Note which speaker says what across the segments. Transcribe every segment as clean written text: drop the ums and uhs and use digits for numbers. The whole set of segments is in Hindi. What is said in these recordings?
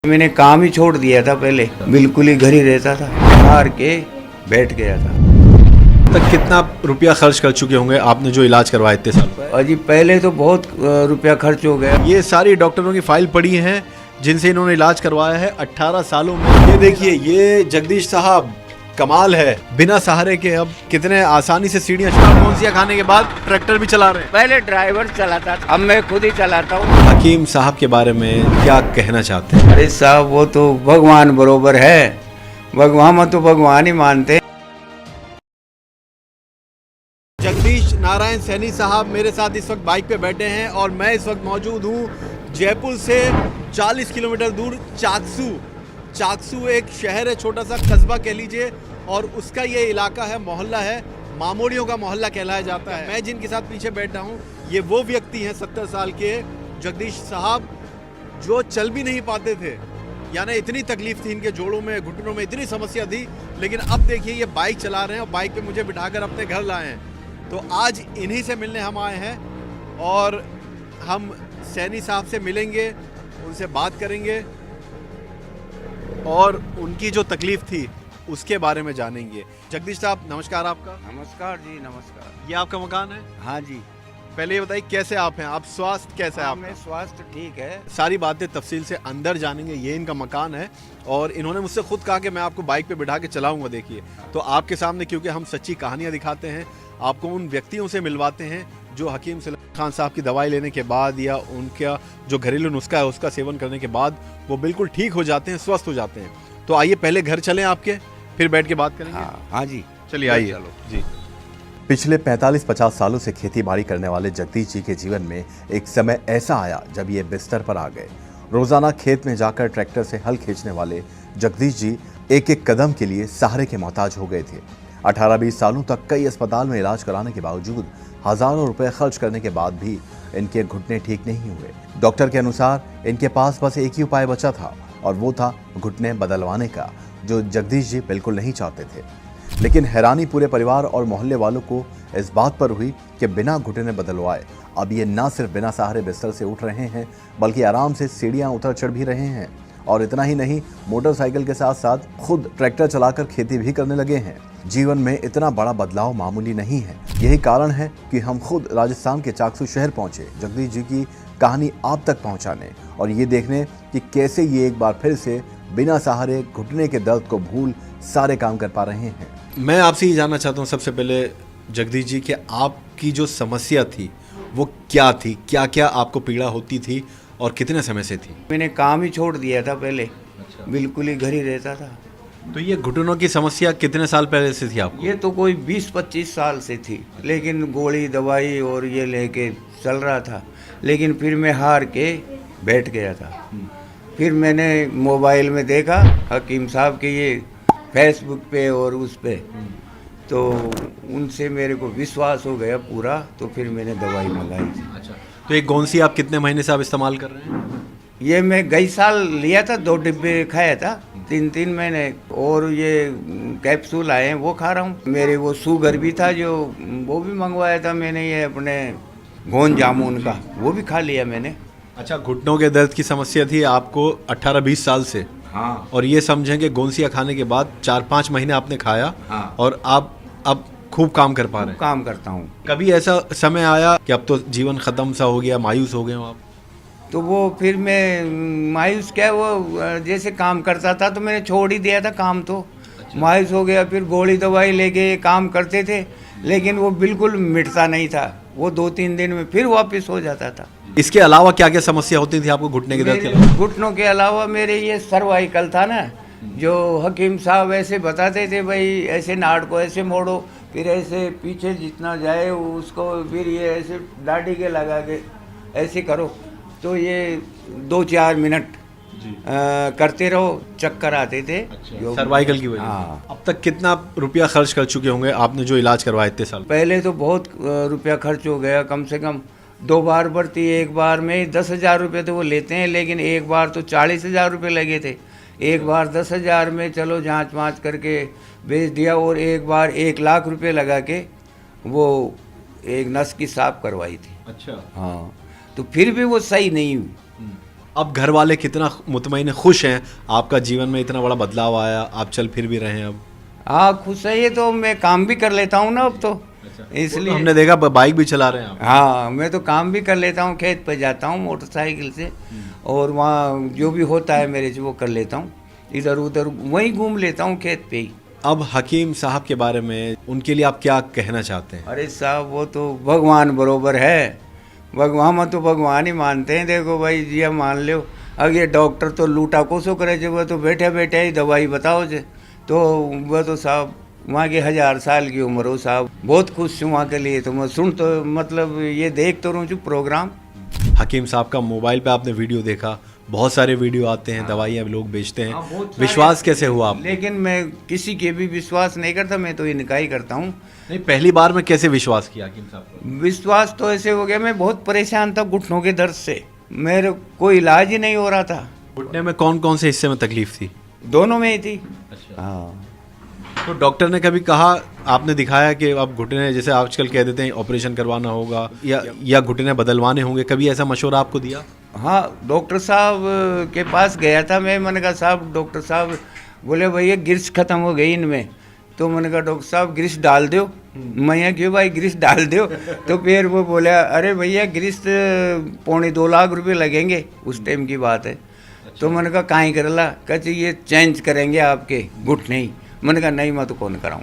Speaker 1: मैंने काम ही छोड़ दिया था, पहले बिल्कुल ही घर ही रहता था, हार के बैठ गया था।
Speaker 2: तक कितना रुपया खर्च कर चुके होंगे आपने जो इलाज करवाया इतने साल?
Speaker 1: अजी पहले तो बहुत रुपया खर्च हो गया।
Speaker 2: ये सारी डॉक्टरों की फाइल पड़ी हैं जिनसे इन्होंने इलाज करवाया है 18 सालों में। ये देखिए, ये जगदीश साहब कमाल है, बिना सहारे के अब कितने आसानी से सीढ़ियां कौन-सी खाने के बाद ट्रैक्टर भी चला रहे हैं।
Speaker 1: पहले ड्राइवर चलाता था, अब मैं खुद ही चलाता हूँ।
Speaker 2: हकीम साहब के बारे में क्या कहना चाहते हैं?
Speaker 1: अरे साहब, वो तो भगवान बरोबर है, भगवान में तो भगवान ही मानते हैं।
Speaker 2: जगदीश नारायण सैनी साहब मेरे साथ इस वक्त बाइक पे बैठे हैं और मैं इस वक्त मौजूद हूँ जयपुर से 40 किलोमीटर दूर चाकसू। चाकसू एक शहर है, छोटा सा कस्बा कह लीजिए, और उसका ये इलाका है, मोहल्ला है, मामोड़ियों का मोहल्ला कहलाया जाता है। मैं जिनके साथ पीछे बैठा हूँ ये वो व्यक्ति हैं 70 साल के जगदीश साहब, जो चल भी नहीं पाते थे। यानी इतनी तकलीफ थी इनके जोड़ों में, घुटनों में इतनी समस्या थी, लेकिन अब देखिए ये बाइक चला रहे हैं और बाइक पे मुझे बिठाकर अपने घर लाए हैं। तो आज इन्हीं से मिलने हम आए हैं और हम सैनी साहब से मिलेंगे, उनसे बात करेंगे और उनकी जो तकलीफ थी उसके बारे में जानेंगे। जगदीश साहब नमस्कार। आपका?
Speaker 1: नमस्कार जी, नमस्कार।
Speaker 2: ये आपका मकान है?
Speaker 1: हाँ जी।
Speaker 2: पहले ये बताइए कैसे आप हैं, आप स्वास्थ्य कैसा है आपका?
Speaker 1: मैं स्वास्थ्य ठीक है।
Speaker 2: सारी बातें तफसील से अंदर जानेंगे। ये इनका मकान है और इन्होंने मुझसे खुद कहा कि मैं आपको बाइक पे बिठा के चलाऊंगा। देखिए, तो आपके सामने, क्योंकि हम सच्ची कहानियां दिखाते हैं, आपको उन व्यक्तियों से मिलवाते हैं जो हकीम सलीम खान साहब की दवाई लेने के बाद या उनका जो घरेलू नुस्खा है उसका सेवन करने के बाद वो बिल्कुल ठीक हो जाते हैं, स्वस्थ हो जाते हैं। तो आइए पहले घर चलें आपके, फिर बैठ के बात करेंगे।
Speaker 1: हाँ जी,
Speaker 2: चलिए आइए। जी। पिछले 45-50 सालों से खेती बाड़ी करने वाले जगदीश जी के जीवन में एक समय ऐसा आया जब ये बिस्तर पर आ गए। रोजाना खेत में जाकर ट्रैक्टर से हल खींचने वाले जगदीश जी एक एक कदम के लिए सहारे के मोहताज हो गए थे। 18-20 सालों तक कई अस्पताल में इलाज कराने के बावजूद हजारों रुपए खर्च करने के बाद भी इनके घुटने ठीक नहीं हुए। डॉक्टर के अनुसार इनके पास बस एक ही उपाय बचा था और वो था घुटने बदलवाने का, जो जगदीश जी बिल्कुल नहीं चाहते थे। लेकिन हैरानी पूरे परिवार और मोहल्ले वालों को इस बात पर हुई कि बिना घुटने बदलवाए अब ये ना सिर्फ बिना सहारे बिस्तर से उठ रहे हैं, बल्कि आराम से सीढ़ियां उतर चढ़ भी रहे हैं। और इतना ही नहीं, मोटरसाइकिल के साथ साथ खुद ट्रैक्टर चलाकर खेती भी करने लगे हैं। जीवन में इतना बड़ा बदलाव मामूली नहीं है। यही कारण है कि हम खुद राजस्थान के चाकसू शहर पहुंचे जगदीश जी की कहानी आप तक पहुंचाने और ये देखने कि कैसे ये एक बार फिर से बिना सहारे घुटने के दर्द को भूल सारे काम कर पा रहे हैं। मैं आपसे ये जानना चाहता हूँ सबसे पहले जगदीश जी कि आपकी जो समस्या थी वो क्या थी, क्या क्या आपको पीड़ा होती थी और कितने समय से थी?
Speaker 1: मैंने काम ही छोड़ दिया था, पहले बिल्कुल ही घर ही रहता था।
Speaker 2: तो ये घुटनों की समस्या कितने साल पहले से थी आपको?
Speaker 1: ये तो कोई 20-25 साल से थी, लेकिन गोली दवाई और ये लेके चल रहा था, लेकिन फिर मैं हार के बैठ गया था। फिर मैंने मोबाइल में देखा हकीम साहब के ये फेसबुक पे और उस पे, तो उनसे मेरे को विश्वास हो गया पूरा, तो फिर मैंने दवाई मंगाई थी।
Speaker 2: अच्छा, तो ये कौन सी आप कितने महीने से आप इस्तेमाल कर रहे हैं?
Speaker 1: ये मैं गई साल लिया था, 2 डिब्बे खाया था, 3 महीने, और ये कैप्सूल आए हैं वो खा रहा हूँ। मेरे वो शुगर भी था जो, वो भी मंगवाया था मैंने, ये अपने गोंद जामुन का, वो भी खा लिया मैंने।
Speaker 2: अच्छा, घुटनों के दर्द की समस्या थी आपको 18-20 साल से?
Speaker 1: हाँ।
Speaker 2: और ये समझें कि गोंसिया खाने के बाद 4-5 महीने आपने खाया।
Speaker 1: हाँ।
Speaker 2: और आप अब खूब काम कर पा रहे हैं?
Speaker 1: काम करता हूँ।
Speaker 2: कभी ऐसा समय आया कि अब तो जीवन खत्म सा हो गया, मायूस हो गए हो आप?
Speaker 1: तो वो फिर मैं मायूस क्या, वो जैसे काम करता था तो मैंने छोड़ ही दिया था काम, तो मायूस हो गया। फिर गोली दवाई लेके काम करते थे, लेकिन वो बिल्कुल मिटता नहीं था, वो 2-3 दिन में फिर वापस हो जाता था।
Speaker 2: इसके अलावा क्या क्या समस्या होती थी आपको घुटने के दर्द के अलावा?
Speaker 1: घुटनों के अलावा मेरे ये सर्वाइकल था ना, जो हकीम साहब ऐसे बताते थे, भाई ऐसे नाड़ को ऐसे मोड़ो, फिर ऐसे पीछे जितना जाए उसको, फिर ये ऐसे दाढ़ी के लगा के ऐसे करो, तो ये 2-4 मिनट करते रहो, चक्कर आते थे।
Speaker 2: अच्छा, सर्वाइकल की वजह से।
Speaker 1: हाँ।
Speaker 2: अब तक कितना रुपया खर्च कर चुके होंगे आपने जो इलाज करवाया इतने साल?
Speaker 1: पहले तो बहुत रुपया खर्च हो गया, कम से कम 2 बार भर्ती, एक बार में 10,000 रुपये तो वो लेते हैं, लेकिन एक बार तो 40,000 रुपये लगे थे। एक बार 10,000 में चलो जांच वाँच करके भेज दिया, और एक बार 1 लाख रुपये लगा के वो एक नस की साफ करवाई थी।
Speaker 2: अच्छा।
Speaker 1: हाँ, तो फिर भी वो सही नहीं हुई।
Speaker 3: अब घर वाले कितना मुतमईन खुश हैं, आपका जीवन में इतना बड़ा बदलाव आया, आप चल फिर भी रहे हैं अब?
Speaker 1: हाँ खुश है, ये तो मैं काम भी कर लेता हूँ ना अब तो, इसलिए
Speaker 3: हमने देखा बाइक भी चला रहे हैं आप।
Speaker 1: हाँ मैं तो काम भी कर लेता हूँ, खेत पे जाता हूँ मोटरसाइकिल से, और वहाँ जो भी होता है मेरे से वो कर लेता हूँ, इधर उधर वहीं घूम लेता हूँ खेत पे ही।
Speaker 3: अब हकीम साहब के बारे में उनके लिए आप क्या कहना चाहते हैं?
Speaker 1: अरे साहब वो तो भगवान बरोबर है, भगवान हम तो भगवान ही मानते हैं। देखो भाई जी मान लो, अगर ये डॉक्टर तो लूटा कोसो करे जो, वो तो बैठे बैठे ही दवाई बताओ जे, तो वह तो साहब वहाँ की 1000 साल की उम्र हो साहब, बहुत खुश हूँ वहाँ के लिए। तो मैं सुन तो मतलब ये देख तो रहा हूँ प्रोग्राम।
Speaker 3: हकीम साहब का मोबाइल पे आपने वीडियो देखा, बहुत सारे वीडियो आते हैं, दवाइयाँ लोग बेचते हैं,
Speaker 1: बहुत सारे।
Speaker 3: विश्वास कैसे हुआ आप?
Speaker 1: लेकिन मैं किसी के भी विश्वास नहीं करता, मैं तो इनका ही करता हूँ।
Speaker 3: नहीं, पहली बार में कैसे विश्वास किया हकीम साहब पर?
Speaker 1: विश्वास तो ऐसे हो गया, मैं बहुत परेशान था घुटनों के दर्द से, मेरे कोई इलाज ही नहीं हो रहा था।
Speaker 3: घुटने में कौन कौन से हिस्से में तकलीफ थी?
Speaker 1: दोनों में ही थी।
Speaker 3: अच्छा।
Speaker 1: हाँ
Speaker 3: तो डॉक्टर ने कभी कहा, आपने दिखाया कि अब घुटने जैसे आजकल कह देते हैं ऑपरेशन करवाना होगा या घुटने बदलवाने होंगे, कभी ऐसा मशवरा आपको दिया?
Speaker 1: हाँ डॉक्टर साहब के पास गया था मैं, मैंने कहा साहब, डॉक्टर साहब बोले भैया ग्रिस खत्म हो गई इनमें, तो मैंने कहा डॉक्टर साहब ग्रिस डाल दो। मैं क्यों भाई ग्रिस डाल दो, तो फिर वो बोला अरे भैया ग्रिस 2.25 लाख रुपए लगेंगे, उस टाइम की बात है। तो मैंने कहा काहीं करला, कहते ये चेंज करेंगे आपके घुटने ही। मैंने कहा नहीं मैं तो कौन कराऊँ,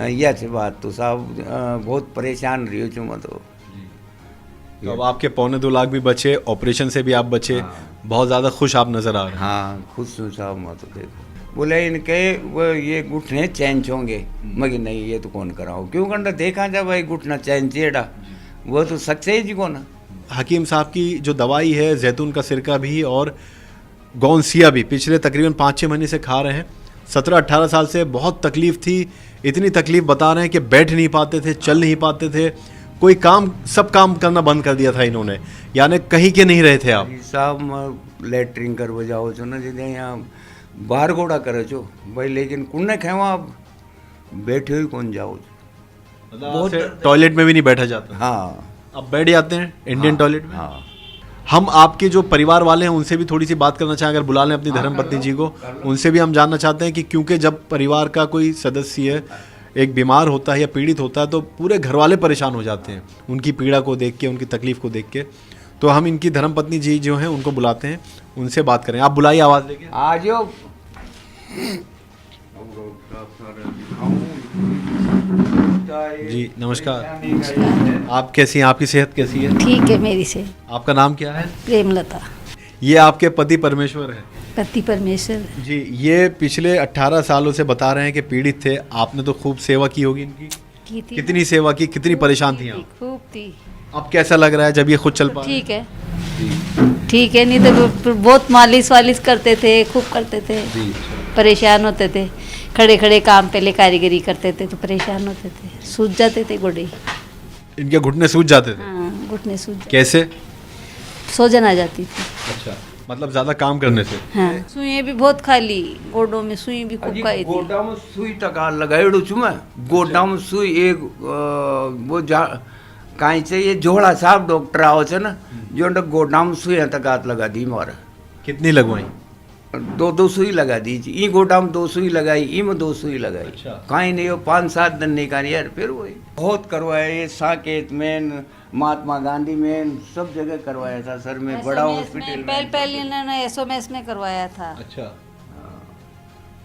Speaker 1: यह से बात तो साहब बहुत परेशान रही हूँ मैं तो।
Speaker 3: तो अब आपके 2.25 लाख भी बचे, ऑपरेशन से भी आप बचे, बहुत ज़्यादा खुश आप नज़र आ रहे हैं।
Speaker 1: हाँ खुश हूँ साहब मैं तो। देखो बोले इनके वो ये घुटने चेंज होंगे, मगर नहीं ये तो कौन कराओ, क्यों करना, देखा जा भाई घुटना चेंज चेड़ा, वो तो सक्सेस ही को ना।
Speaker 3: हकीम साहब की जो दवाई है, जैतून का सिरका भी और गौनसिया भी, पिछले तकरीबन 5-6 महीने से खा रहे हैं। 17-18 साल से बहुत तकलीफ थी, इतनी तकलीफ बता रहे हैं कि बैठ नहीं पाते थे, चल नहीं पाते थे, कोई काम, सब काम करना बंद कर दिया था इन्होंने, यानी कहीं के नहीं रहे थे आप।
Speaker 1: साहब लेटरिंग कर जाओ छो ना जिदे यहाँ बाहर घोड़ा करे छो भाई, लेकिन कुन्ने खेवा आप बैठे ही कौन जाओ,
Speaker 3: बहुत टॉयलेट में भी नहीं बैठा जाता।
Speaker 1: हाँ
Speaker 3: अब बैठ जाते हैं इंडियन टॉयलेट में।
Speaker 1: हाँ
Speaker 3: हम आपके जो परिवार वाले हैं उनसे भी थोड़ी सी बात करना चाहें, अगर बुला लें अपनी धर्मपत्नी जी को, उनसे भी हम जानना चाहते हैं कि क्योंकि जब परिवार का कोई सदस्य एक बीमार होता है या पीड़ित होता है तो पूरे घर वाले परेशान हो जाते हैं उनकी पीड़ा को देख के, उनकी तकलीफ को देख के। तो हम इनकी धर्मपत्नी जी जो हैं उनको बुलाते हैं, उनसे बात करें। आप बुलाइए आवाज़ लेके।
Speaker 1: आ जाओ।
Speaker 3: जी नमस्कार। आप कैसी हैं, आपकी सेहत कैसी है?
Speaker 4: ठीक है मेरी से।
Speaker 3: आपका नाम क्या है?
Speaker 4: प्रेमलता।
Speaker 3: ये आपके पति परमेश्वर हैं?
Speaker 4: पति परमेश्वर।
Speaker 3: जी, ये पिछले 18 सालों से बता रहे हैं कि पीड़ित थे, आपने तो खूब सेवा की होगी इनकी।
Speaker 4: की थी।
Speaker 3: कितनी सेवा की, कितनी परेशान थी आप?
Speaker 4: खूब थी।
Speaker 3: अब कैसा लग रहा है जब ये खुद चल पा रहे हैं?
Speaker 4: ठीक है, ठीक है, नहीं तो बहुत मालिश वालिश करते थे, खूब करते थे, परेशान होते थे, खड़े खड़े काम पहले कारीगरी करते थे तो परेशान होते थे, सूज जाते थे गोडे।
Speaker 3: इनके घुटने सूज जाते थे?
Speaker 4: हाँ घुटने सूज
Speaker 3: कैसे?
Speaker 4: सोजन आ जाती थी।
Speaker 3: अच्छा, मतलब ज्यादा काम करने से?
Speaker 4: हाँ सुई भी बहुत खा ली, गोडों में सुई भी खूब खाई थी।
Speaker 1: गोडा में सुई तक लगाई छू मैं, गोडा में सुई एक वो जा कहीं से ये जोड़ा साहब डॉक्टर आओ छे ना, जो गोडा में सुई तक हाथ लगा दी मारा।
Speaker 3: कितनी लगवाई?
Speaker 1: 2 सुई लगा दी जी, ई गोडा में 2 सुई लगाई, ई में 2 सुई लगाई।
Speaker 3: अच्छा।
Speaker 1: कहीं नहीं हो 5-7 दिन नहीं कहा यार, फिर वही बहुत करवाया, ये साकेत में, महात्मा गांधी में, सब जगह करवाया था सर में, बड़ा हॉस्पिटल में।
Speaker 4: पहले इन्होंने एसओएमएस में करवाया था।
Speaker 3: अच्छा,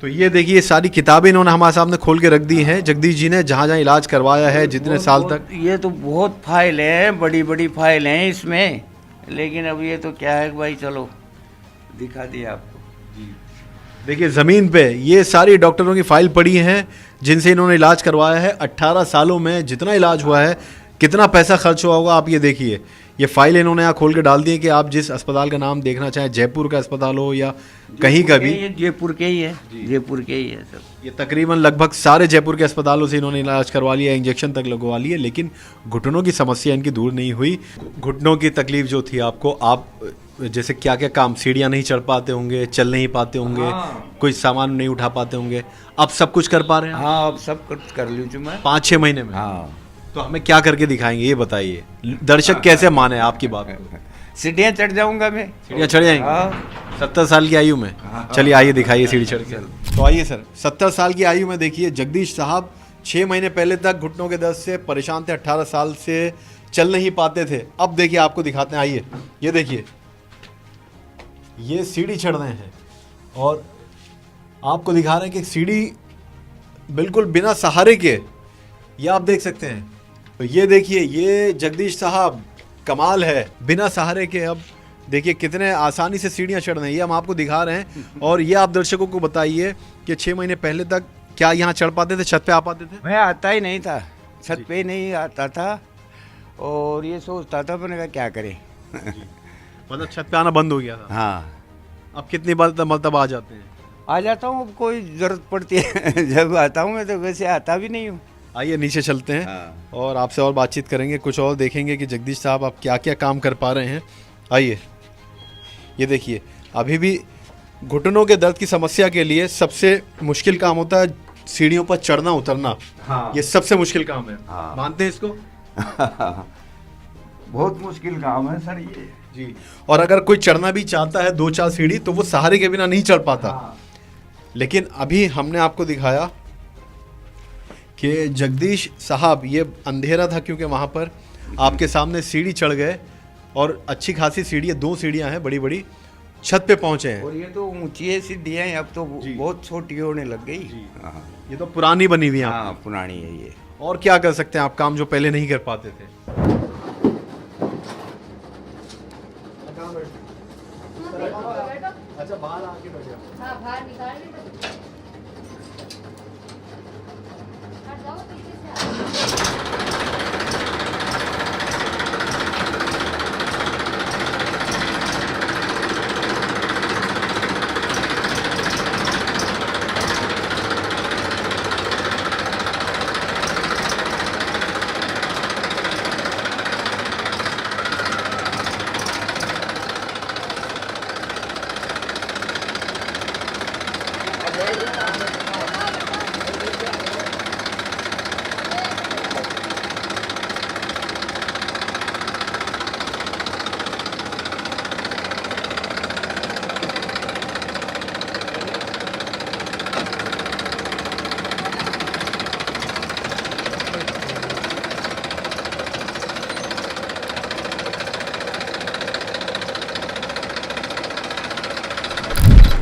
Speaker 3: तो ये देखिए सारी किताबें इन्होंने हमारे सामने खोल के रख दी हैं, जगदीश जी ने जहाँ जहाँ इलाज करवाया है जितने साल तक।
Speaker 1: ये तो बहुत फाइल है, बड़ी बड़ी फाइल हैं इसमें, लेकिन अब ये तो क्या है भाई, चलो दिखा दिया आपको।
Speaker 3: देखिए ज़मीन पे ये सारी डॉक्टरों की फाइल पड़ी हैं जिनसे इन्होंने इलाज करवाया है। 18 सालों में जितना इलाज हुआ है, कितना पैसा खर्च हुआ होगा, आप ये देखिए। ये फाइल इन्होंने यहाँ खोल के डाल दी है कि आप जिस अस्पताल का नाम देखना चाहें, जयपुर का अस्पताल हो या कहीं का भी।
Speaker 1: ये जयपुर के ही है, जयपुर के ही है सब।
Speaker 3: ये तकरीबन लगभग सारे जयपुर के अस्पतालों से इन्होंने इलाज करवा लिया, इंजेक्शन तक लगवा लिए, लेकिन घुटनों की समस्या इनकी दूर नहीं हुई। घुटनों की तकलीफ जो थी आपको, आप जैसे क्या क्या काम, सीढ़ियाँ नहीं चढ़ पाते होंगे, चल नहीं पाते होंगे, कोई सामान नहीं उठा पाते होंगे, अब सब कुछ कर पा रहे हैं?
Speaker 1: हाँ अब सब कुछ कर लूँ मैं
Speaker 3: 5-6 महीने में।
Speaker 1: हाँ
Speaker 3: तो हमें क्या करके दिखाएंगे ये बताइए, दर्शक कैसे माने आपकी बात को?
Speaker 1: सीढ़ियाँ चढ़ जाऊंगा मैं।
Speaker 3: सीढ़ियाँ चढ़ जाएंगी
Speaker 1: हाँ
Speaker 3: 70 साल की आयु में? चलिए आइए दिखाइए सीढ़ी चढ़ के। तो आइए सर, 70 साल की आयु में देखिए जगदीश साहब 6 महीने पहले तक घुटनों के दर्द से परेशान थे, 18 साल से चल नहीं पाते थे। अब देखिए आपको दिखाते हैं, आइए ये देखिए, ये सीढ़ी चढ़ रहे हैं और आपको दिखा रहे हैं कि सीढ़ी बिल्कुल बिना सहारे के, ये आप देख सकते हैं। तो ये देखिए, ये जगदीश साहब कमाल है, बिना सहारे के। अब देखिए कितने आसानी से सीढ़ियाँ चढ़ रहे हैं, ये हम आपको दिखा रहे हैं। और ये आप दर्शकों को बताइए कि 6 महीने पहले तक क्या यहाँ चढ़ पाते थे, छत पे आ पाते थे?
Speaker 1: मैं आता ही नहीं था, छत पे नहीं आता था और ये सोचता था मैंने कहा क्या करें।
Speaker 3: मतलब छत पे आना बंद हो गया था।
Speaker 1: हाँ
Speaker 3: अब कितनी बार मतलब आ जाते हैं?
Speaker 1: आ जाता हूँ, अब कोई ज़रूरत पड़ती है जब आता हूँ। मैं तो वैसे आता भी नहीं हूँ।
Speaker 3: आइए नीचे चलते हैं
Speaker 1: हाँ।
Speaker 3: और आपसे और बातचीत करेंगे, कुछ और देखेंगे कि जगदीश साहब आप क्या क्या काम कर पा रहे हैं। आइए, ये देखिए, अभी भी घुटनों के दर्द की समस्या के लिए सबसे मुश्किल काम होता है सीढ़ियों पर चढ़ना उतरना।
Speaker 1: हाँ।
Speaker 3: ये सबसे मुश्किल काम है।
Speaker 1: हाँ।
Speaker 3: मानते हैं इसको?
Speaker 1: बहुत मुश्किल काम है सर ये।
Speaker 3: जी। और अगर कोई चढ़ना भी चाहता है 2-4 सीढ़ी तो वो सहारे के बिना नहीं चढ़ पाता।
Speaker 1: हाँ।
Speaker 3: लेकिन अभी हमने आपको दिखाया कि जगदीश साहब, ये अंधेरा था क्योंकि वहाँ पर आपके सामने सीढ़ी चढ़ गए और अच्छी खासी सीढ़ी, 2 सीढ़ियाँ हैं बड़ी बड़ी, छत पे पहुँचे हैं।
Speaker 1: और ये तो ऊंची है सीढ़ियाँ, अब तो बहुत छोटी होने लग गई। हाँ
Speaker 3: ये तो पुरानी बनी हुई है।
Speaker 1: हाँ पुरानी है ये।
Speaker 3: और क्या कर सकते हैं आप काम जो पहले नहीं कर पाते थे? अच्छा, बाहर आके बैठ जाओ।
Speaker 4: हाँ बाहर निकाल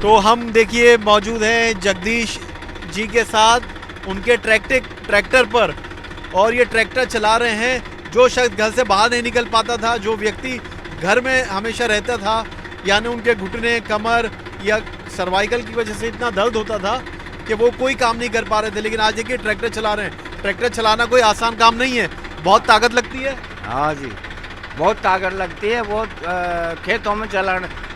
Speaker 3: तो हम देखिए मौजूद हैं जगदीश जी के साथ, उनके ट्रैक्टर पर, और ये ट्रैक्टर चला रहे हैं। जो शख्स घर से बाहर नहीं निकल पाता था, जो व्यक्ति घर में हमेशा रहता था, यानी उनके घुटने, कमर या सर्वाइकल की वजह से इतना दर्द होता था कि वो कोई काम नहीं कर पा रहे थे, लेकिन आज देखिए ट्रैक्टर चला रहे हैं। ट्रैक्टर चलाना कोई आसान काम नहीं है, बहुत ताकत लगती है।
Speaker 1: हाँ जी, बहुत ताकत लगती है। बहुत खेतों में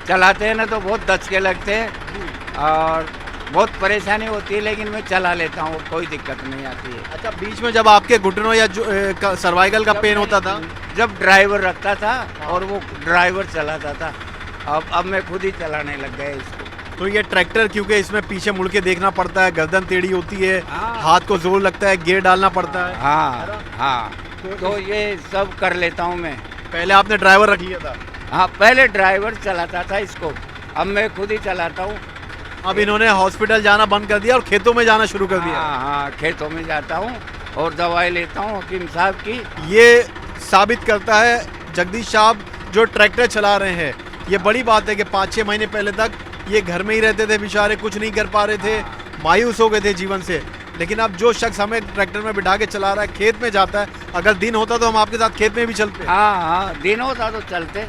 Speaker 1: चलाते हैं ना तो बहुत दचके लगते हैं और बहुत परेशानी होती है, लेकिन मैं चला लेता हूँ, कोई दिक्कत नहीं आती है।
Speaker 3: अच्छा, बीच में जब आपके घुटनों या सर्वाइकल का पेन होता था?
Speaker 1: जब ड्राइवर रखता था और वो ड्राइवर चलाता था, अब मैं खुद ही चलाने लग गया इसको।
Speaker 3: तो ये ट्रैक्टर, क्योंकि इसमें पीछे मुड़ के देखना पड़ता है, गर्दन टेढ़ी होती है,
Speaker 1: हाँ।
Speaker 3: हाथ को जोर लगता है, गियर डालना पड़ता है।
Speaker 1: हाँ हाँ, तो ये सब कर लेता हूँ मैं।
Speaker 3: पहले आपने ड्राइवर रख लिया था?
Speaker 1: हाँ, पहले ड्राइवर चलाता था इसको, अब मैं खुद ही चलाता हूँ।
Speaker 3: अब इन्होंने हॉस्पिटल जाना बंद कर दिया और खेतों में जाना शुरू कर दिया।
Speaker 1: हाँ हाँ, खेतों में जाता हूँ और दवाई लेता हूँ हकीम साहब की।
Speaker 3: ये साबित करता है जगदीश साहब जो ट्रैक्टर चला रहे हैं, ये बड़ी बात है कि 5-6 महीने पहले तक ये घर में ही रहते थे बेचारे, कुछ नहीं कर पा रहे थे, मायूस हो गए थे जीवन से। लेकिन अब जो शख्स हमें ट्रैक्टर में बिठा के चला रहा है, खेत में जाता है, अगर दिन होता तो हम आपके साथ खेत में भी चलते।
Speaker 1: हाँ हाँ, दिन होता तो चलते।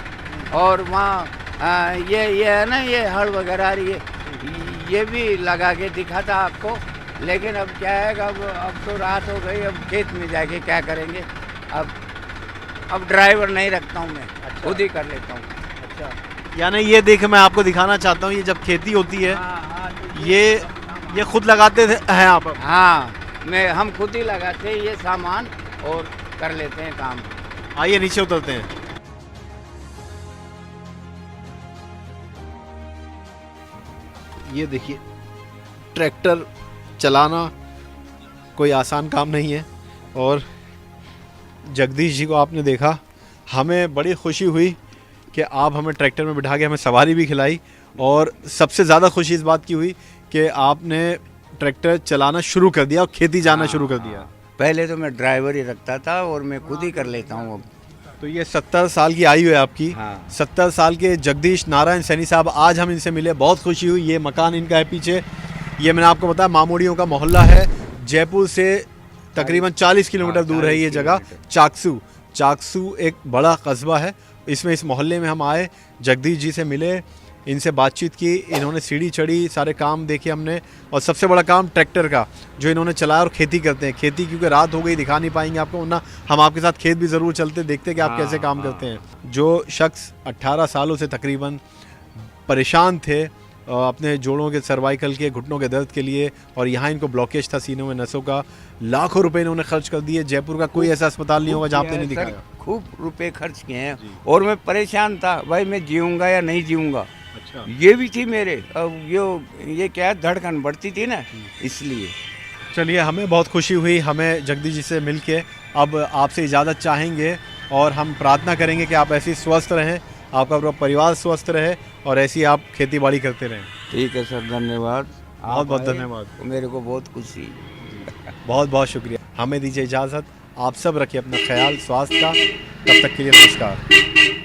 Speaker 1: और वहाँ ये है ना, ये हल वगैरह ये भी लगा के दिखा था आपको, लेकिन अब क्या है, अब तो रात हो गई, अब खेत में जाके क्या करेंगे। अब ड्राइवर नहीं रखता हूँ मैं, खुद ही कर लेता हूँ।
Speaker 3: अच्छा, यानी ये देखे, मैं आपको दिखाना चाहता हूँ, ये जब खेती होती है, ये खुद लगाते हैं आप?
Speaker 1: हाँ, हम खुद ही लगाते हैं ये सामान और कर लेते हैं काम।
Speaker 3: आइए नीचे उतरते हैं। ये देखिए, ट्रैक्टर चलाना कोई आसान काम नहीं है और जगदीश जी को आपने देखा, हमें बड़ी खुशी हुई कि आप हमें ट्रैक्टर में बिठा के हमें सवारी भी खिलाई, और सबसे ज़्यादा खुशी इस बात की हुई कि आपने ट्रैक्टर चलाना शुरू कर दिया और खेती जाना शुरू कर दिया।
Speaker 1: पहले तो मैं ड्राइवर ही रखता था और मैं खुद ही कर लेता हूँ अब।
Speaker 3: तो ये 70 साल की आयु है आपकी।
Speaker 1: हाँ।
Speaker 3: 70 साल के जगदीश नारायण सैनी साहब, आज हम इनसे मिले, बहुत खुशी हुई। ये मकान इनका है पीछे, ये मैंने आपको बताया मामोड़ियों का मोहल्ला है, जयपुर से तकरीबन 40 किलोमीटर दूर है ये जगह। चाकसू एक बड़ा कस्बा है, इसमें इस मोहल्ले में हम आए, जगदीश जी से मिले, इनसे बातचीत की, इन्होंने सीढ़ी चढ़ी, सारे काम देखे हमने, और सबसे बड़ा काम ट्रैक्टर का जो इन्होंने चलाया, और खेती करते हैं। खेती क्योंकि रात हो गई दिखा नहीं पाएंगे आपको, वरना हम आपके साथ खेत भी ज़रूर चलते, देखते कि आप कैसे काम करते हैं। जो शख्स 18 सालों से तकरीबन परेशान थे अपने जोड़ों के, सर्वाइकल के, घुटनों के दर्द के लिए, और यहाँ इनको ब्लॉकेज था सीनों में नसों का, लाखों रुपए इन्होंने खर्च कर दिए। जयपुर का कोई ऐसा अस्पताल नहीं होगा जहाँ आपने नहीं दिखाया।
Speaker 1: खूब रुपए खर्च किए हैं, और मैं परेशान था भाई, मैं जीऊँगा या नहीं जीऊँगा।
Speaker 3: अच्छा।
Speaker 1: ये भी थी मेरे, अब ये क्या है, धड़कन बढ़ती थी ना, इसलिए।
Speaker 3: चलिए, हमें बहुत खुशी हुई हमें जगदीश जी से मिल के। अब आपसे इजाज़त चाहेंगे और हम प्रार्थना करेंगे कि आप ऐसे ही स्वस्थ रहें, आपका पूरा परिवार स्वस्थ रहे, और ऐसी आप खेती बाड़ी करते रहें।
Speaker 1: ठीक है सर, धन्यवाद,
Speaker 3: बहुत बहुत
Speaker 1: आप आए,
Speaker 3: धन्यवाद।
Speaker 1: मेरे को बहुत खुशी।
Speaker 3: बहुत बहुत शुक्रिया। हमें दीजिए इजाज़त, आप सब रखिए अपना ख्याल स्वास्थ्य का, तब तक के लिए नमस्कार।